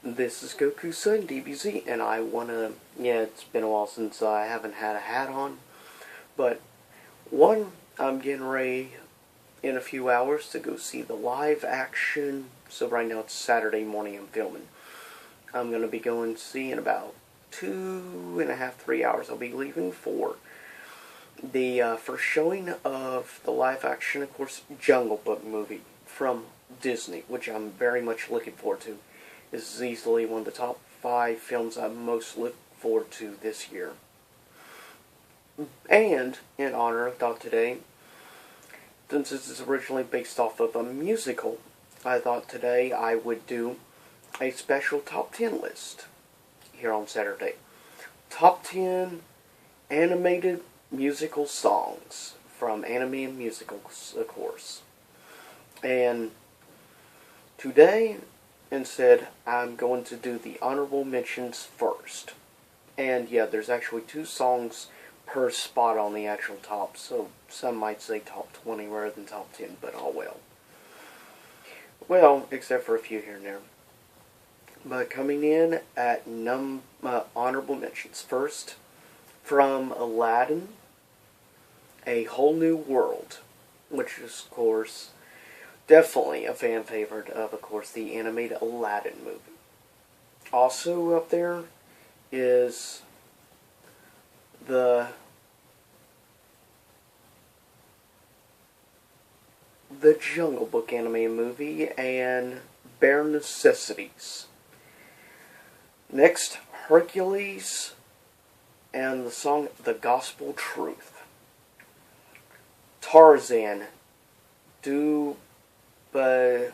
This is Goku-san, DBZ, and I wanna, it's been a while since I haven't had a hat on, but one, I'm getting ready in a few hours to go see the live action, so right now it's Saturday morning I'm filming. I'm gonna be going to see in about 2.5, 3 hours. I'll be leaving for the first showing of the live action, of course, Jungle Book movie from Disney, which I'm very much looking forward to. This is easily one of the top 5 films I most look forward to this year. And, in honor of that today, since this is originally based off of a musical, I thought today I would do a special top 10 list here on Saturday. Top 10 animated musical songs from anime and musicals, of course. And today, instead, I'm going to do the honorable mentions first. And yeah, there's actually 2 songs per spot on the actual top, so some might say top 20 rather than top 10, but oh well. Well, except for a few here and there. But coming in at honorable mentions. First, from Aladdin, A Whole New World, which is, of course, definitely a fan favorite of course, the animated Aladdin movie. Also up there is the Jungle Book anime movie and Bare Necessities. Next, Hercules and the song The Gospel Truth. Tarzan, Do Bad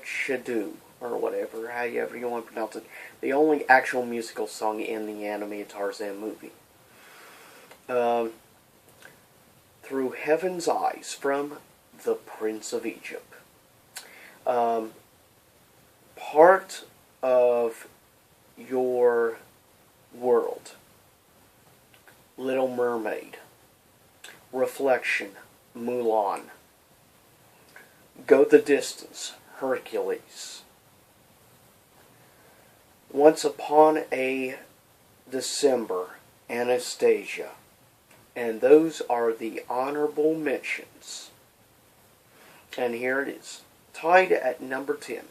Shadu, or whatever, however you want to pronounce it. The only actual musical song in the animated Tarzan movie. Through Heaven's Eyes from The Prince of Egypt. Part of Your World. Little Mermaid. Reflection, Mulan. Go the Distance, Hercules. Once Upon a December, Anastasia. And those are the honorable mentions. And here it is, tied at number 10.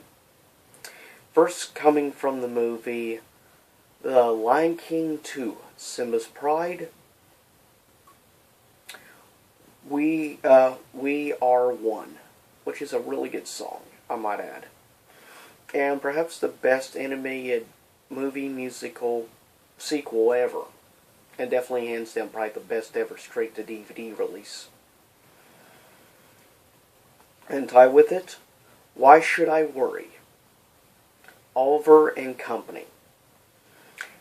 First, coming from the movie The Lion King 2, Simba's Pride. We Are One, which is a really good song, I might add. And perhaps the best animated movie musical sequel ever. And definitely hands down probably the best ever straight to DVD release. And tie with it, Why Should I Worry? Oliver and Company.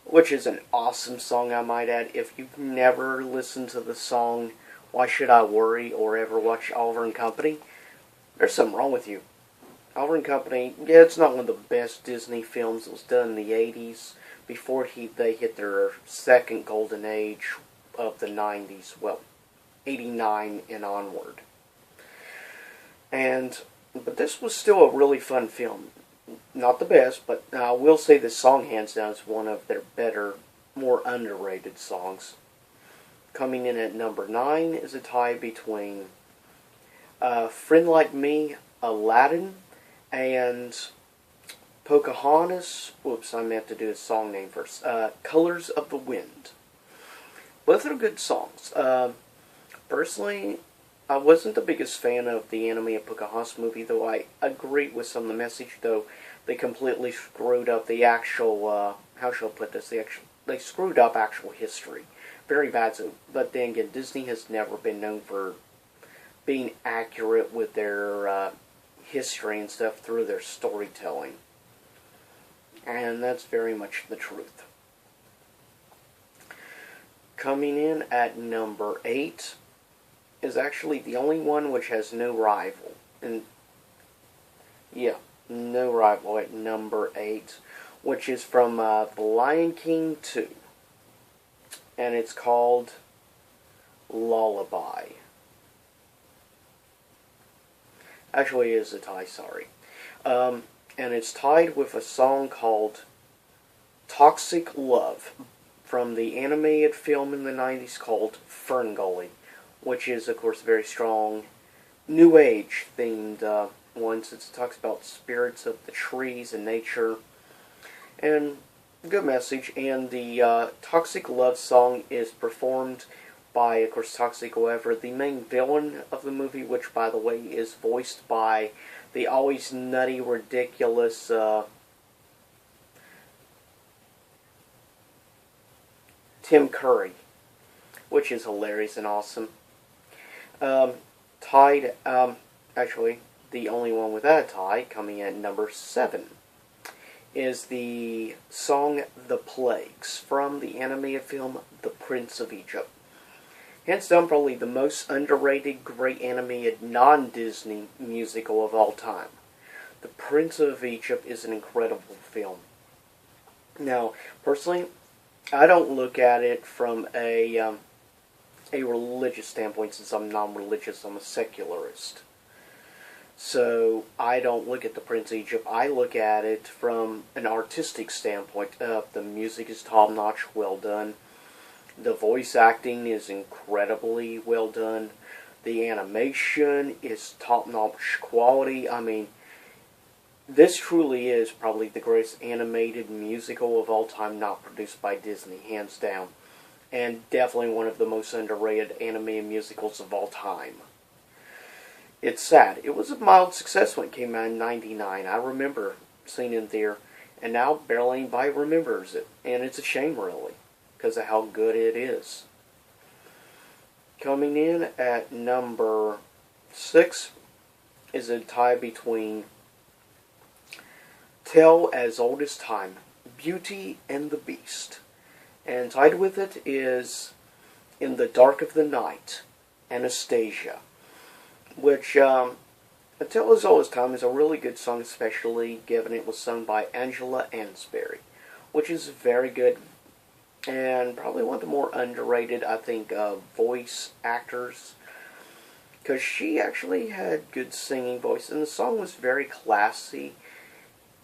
Which is an awesome song, I might add. If you've never listened to the song Why Should I Worry or ever watch Oliver and Company, there's something wrong with you. Oliver and Company, yeah, it's not one of the best Disney films that was done in the 80s before they hit their second golden age of the 90s. Well, 89 and onward. But this was still a really fun film. Not the best, but I will say this song hands down is one of their better, more underrated songs. Coming in at number 9 is a tie between Friend Like Me, Aladdin, and Pocahontas. Whoops, I meant to do a song name first. Colors of the Wind. Both are good songs. Personally, I wasn't the biggest fan of the animated Pocahontas movie, though I agree with some of the message, though they completely screwed up the actual, how shall I put this, they screwed up actual history. Very bad, so, but then again, Disney has never been known for being accurate with their history and stuff through their storytelling. And that's very much the truth. Coming in at number 8 is actually the only one which has no rival. And yeah, no rival at number 8, which is from The Lion King 2. And it's called Lullaby. Actually, it is a tie, sorry. and it's tied with a song called Toxic Love from the animated film in the 90s called Ferngully, which is, of course, a very strong New Age themed one, since it talks about spirits of the trees and nature, and good message. And the Toxic Love song is performed by, of course, Toxic Whoever, the main villain of the movie, which, by the way, is voiced by the always nutty, ridiculous Tim Curry, which is hilarious and awesome. Tied, actually, the only one without a tie, coming at number 7, is the song The Plagues from the animated film The Prince of Egypt. Hands down, probably the most underrated, great animated, non-Disney musical of all time. The Prince of Egypt is an incredible film. Now, personally, I don't look at it from a religious standpoint, since I'm non-religious. I'm a secularist. So I don't look at the Prince of Egypt. I look at it from an artistic standpoint. The music is top-notch, well done. The voice acting is incredibly well done. The animation is top-notch quality. I mean, this truly is probably the greatest animated musical of all time not produced by Disney, hands down. And definitely one of the most underrated animated musicals of all time. It's sad. It was a mild success when it came out in '99. I remember seeing it there, and now barely anybody remembers it. And it's a shame, really, because of how good it is. Coming in at number 6 is a tie between Tale as Old as Time, Beauty and the Beast. And tied with it is In the Dark of the Night, Anastasia, which, A Tale as Old as Time is a really good song, especially given it was sung by Angela Lansbury, which is very good, and probably one of the more underrated, I think, voice actors, because she actually had good singing voice, and the song was very classy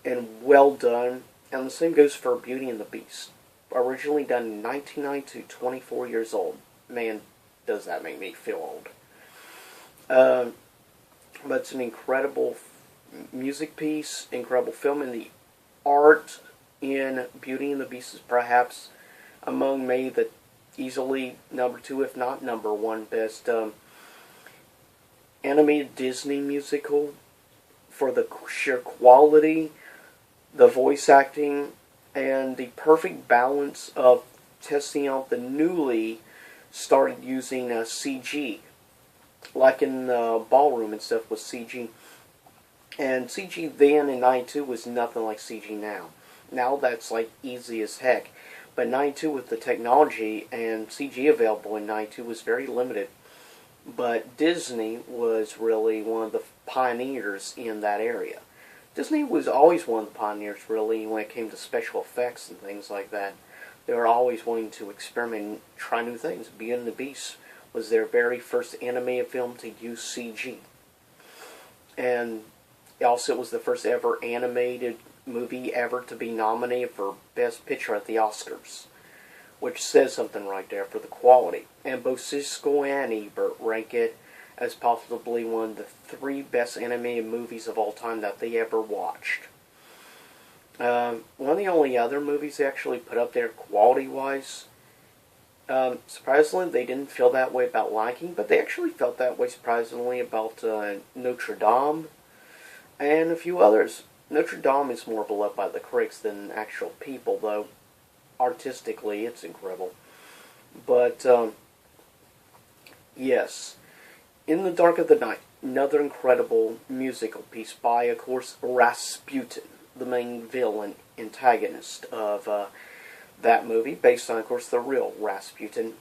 and well done. And the same goes for Beauty and the Beast, originally done in 1992, 24 years old. Man, does that make me feel old. But it's an incredible music piece, incredible film, and the art in Beauty and the Beast is perhaps among maybe the easily number 2, if not number 1, best animated Disney musical, for the sheer quality, the voice acting, and the perfect balance of testing out the newly started using CG, like in the ballroom and stuff with CG. And CG then in '92 was nothing like CG now. Now that's like easy as heck. But '92, with the technology and CG available in '92, was very limited. But Disney was really one of the pioneers in that area. Disney was always one of the pioneers, really, when it came to special effects and things like that. They were always wanting to experiment and try new things. Beauty and the Beast was their very first animated film to use CG. And also, it was the first ever animated movie ever to be nominated for Best Picture at the Oscars, which says something right there for the quality. And both Siskel and Ebert rank it as possibly one of the 3 best animated movies of all time that they ever watched. One of the only other movies they actually put up there quality-wise, surprisingly, they didn't feel that way about Lion King, but they actually felt that way, surprisingly, about Notre Dame and a few others. Notre Dame is more beloved by the critics than actual people, though artistically it's incredible. But, yes. In the Dark of the Night, another incredible musical piece by, of course, Rasputin, the main villain antagonist of that movie, based on, of course, the real Rasputin.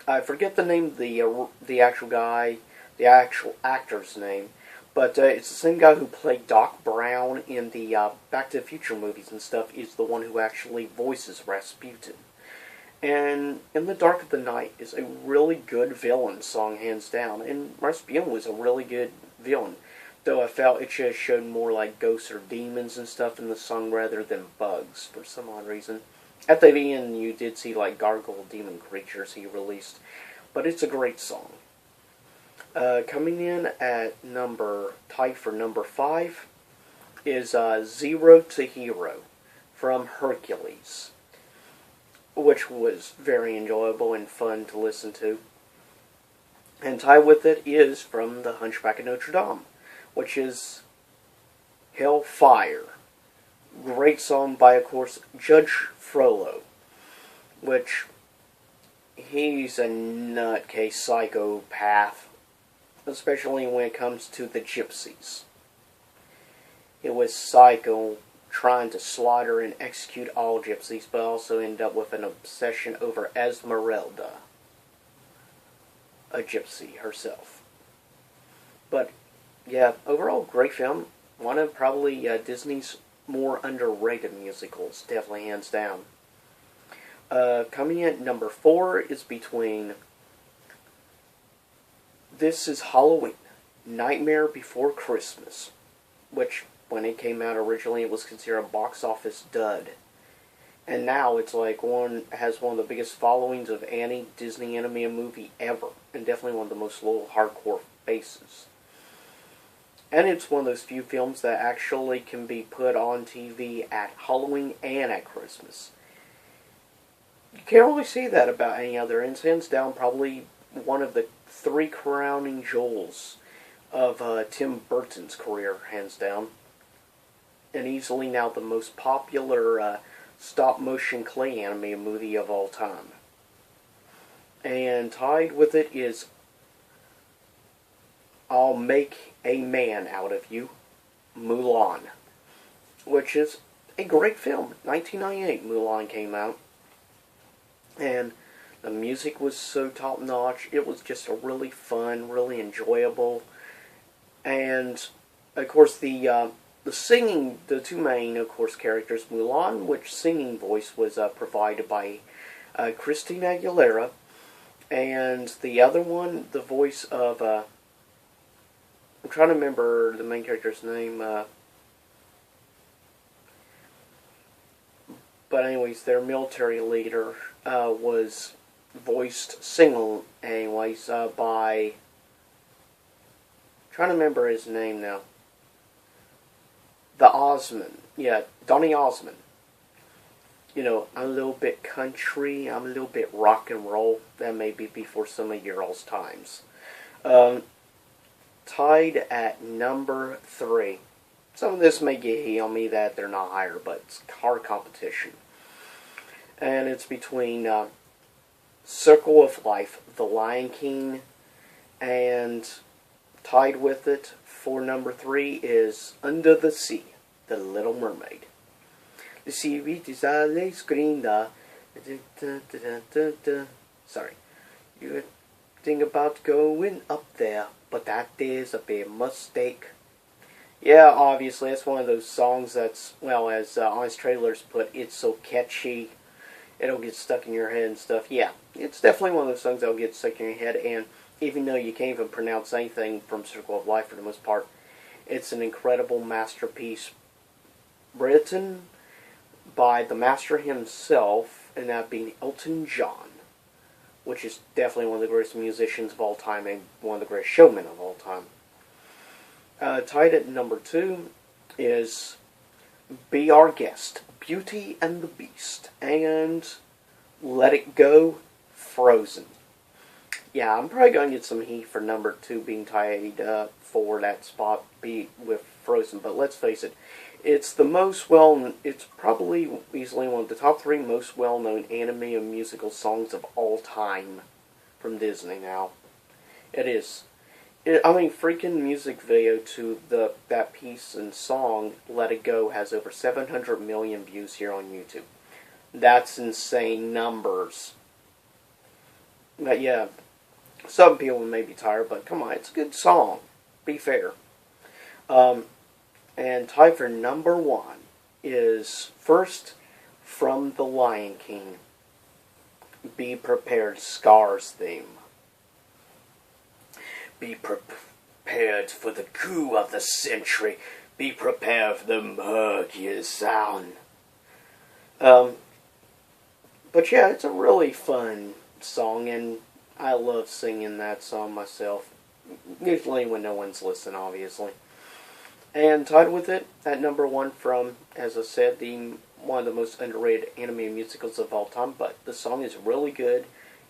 I forget the name of the actual guy, the actual actor's name, but it's the same guy who played Doc Brown in the Back to the Future movies and stuff, is the one who actually voices Rasputin. And In the Dark of the Night is a really good villain song, hands down. And Rasputin was a really good villain. Though I felt it should have shown more like ghosts or demons and stuff in the song rather than bugs for some odd reason. At the end, you did see like gargoyle demon creatures he released, but it's a great song. Coming in at tied for number 5 is Zero to Hero from Hercules, which was very enjoyable and fun to listen to. And tied with it is from The Hunchback of Notre Dame, which is Hellfire. Great song by, of course, Judge Frollo, which he's a nutcase psychopath, especially when it comes to the gypsies. It was Psycho trying to slaughter and execute all gypsies, but also end up with an obsession over Esmeralda, a gypsy herself. But yeah, overall great film. One of probably Disney's more underrated musicals, definitely hands down. Coming in at number 4 is between This Is Halloween, Nightmare Before Christmas, which when it came out originally it was considered a box office dud. And now it's like has one of the biggest followings of any Disney animated movie ever, and definitely one of the most loyal hardcore bases. And it's one of those few films that actually can be put on TV at Halloween and at Christmas. You can't really say that about any other, and hands down probably one of the 3 crowning jewels of Tim Burton's career, hands down. And easily now the most popular stop-motion clay animated movie of all time. And tied with it is I'll Make a Man Out of You, Mulan, which is a great film. 1998 Mulan came out, and the music was so top-notch. It was just a really fun, really enjoyable, and of course the singing, the 2 main, of course, characters, Mulan, which singing voice was provided by Christina Aguilera, and the other one, the voice of, I'm trying to remember the main character's name, but anyways, their military leader was voiced, singing anyways, by, trying to remember his name now, the Osmond, yeah, Donny Osmond. You know, I'm a little bit country, I'm a little bit rock and roll. That may be before some of your all's times. Tied at number 3. Some of this may get heat on me that they're not higher, but it's hard competition. And it's between Circle of Life, The Lion King, and tied with it for number 3 is Under the Sea, The Little Mermaid. The seaweed is always green, sorry. You think about going up there, but that is a big mistake. Yeah, obviously, it's one of those songs that's, well, as Honest Trailers put, it's so catchy, it'll get stuck in your head and stuff. Yeah, it's definitely one of those songs that'll get stuck in your head, and even though you can't even pronounce anything from Circle of Life for the most part, it's an incredible masterpiece written by the master himself, and that being Elton John, which is definitely one of the greatest musicians of all time and one of the greatest showmen of all time. Tied at number 2 is Be Our Guest, Beauty and the Beast, and Let It Go, Frozen. Yeah, I'm probably going to get some heat for number 2 being tied for that spot with Frozen, but let's face it, it's probably easily one of the top 3 most well-known anime and musical songs of all time from Disney now. It is. Freaking music video to that piece and song, Let It Go, has over 700 million views here on YouTube. That's insane numbers. But yeah, some people may be tired, but come on, it's a good song. Be fair. And tied for number 1 is first from The Lion King, Be Prepared, Scar's theme. prepared for the coup of the century. Be prepared for the murkiest sound. But yeah, it's a really fun song, and I love singing that song myself. Usually when no one's listening, obviously. And tied with it, at number one from, as I said, one of the most underrated anime musicals of all time, but the song is really good,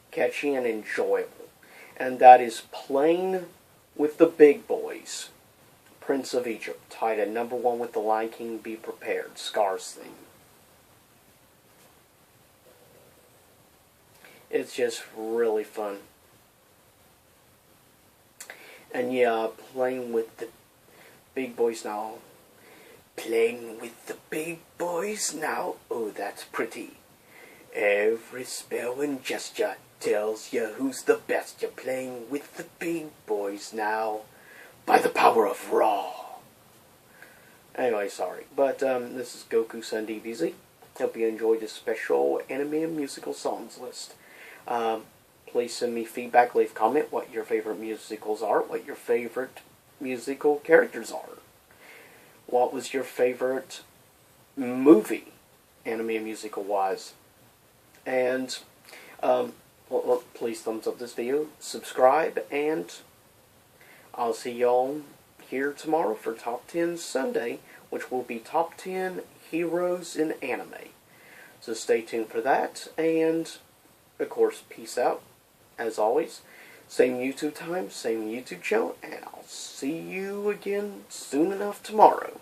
catchy, and enjoyable. And that is Playing with the Big Boys, Prince of Egypt, tied at number one with The Lion King, Be Prepared, Scar's theme. It's just really fun. And yeah, playing with the big boys now. Playing with the big boys now. Oh, that's pretty. Every spell and gesture tells you who's the best. You're playing with the big boys now. By the power of Ra. Anyway, sorry. But this is Goku-san DBZ. Hope you enjoyed this special anime and musical songs list. Please send me feedback, leave a comment what your favorite musicals are, what your favorite musical characters are. What was your favorite movie, anime and musical wise? And please thumbs up this video, subscribe, and I'll see y'all here tomorrow for Top 10 Sunday, which will be Top 10 Heroes in Anime. So stay tuned for that, and of course, peace out. As always, same YouTube time, same YouTube channel, and I'll see you again soon enough tomorrow.